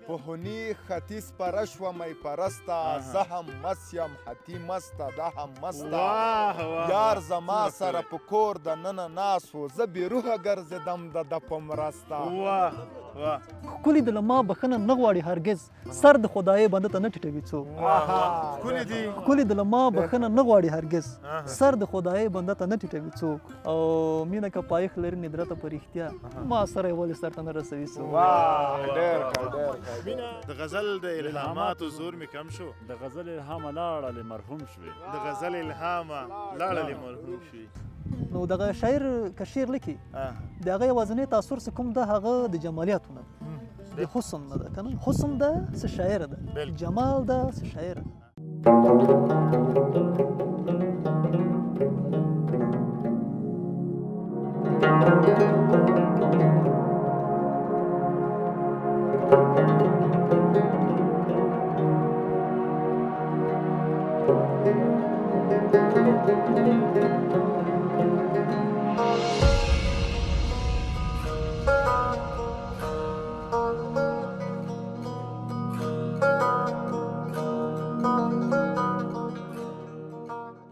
پهونی ختیس پرشو می پرستا زه هم مسیم حتی مستا ده هم مستا یار زما سره په کور د ننه ناس و زه بې روحه ګرځېدم د ده په مرسته ښکلي د له ما بښنه نه غواړي هرګز سر د خدای بنده ته نه ټیټوي څوک ښکلي د له ما بښنه نه غواړي هرګز سر د خدای بنده ته نه ټیټوي څوک او مینه که پایښت لري ندرته په رښتیا ما سره یې ولې سر ته نه رسوي څوک د غزل د الهاماتو زور مې کم شو د غزل الهامه لاړه مرحوم شوې د غزل الهامه لاړه مرحوم شوې نو دغه شاعر که شعر لیکي د هغه یوازینی تاثر چې کوم ده هغه د جمالیاتو نه د حسن نه ده که نه حسن ده څه شاعره ده جمال ده څه شاعره ده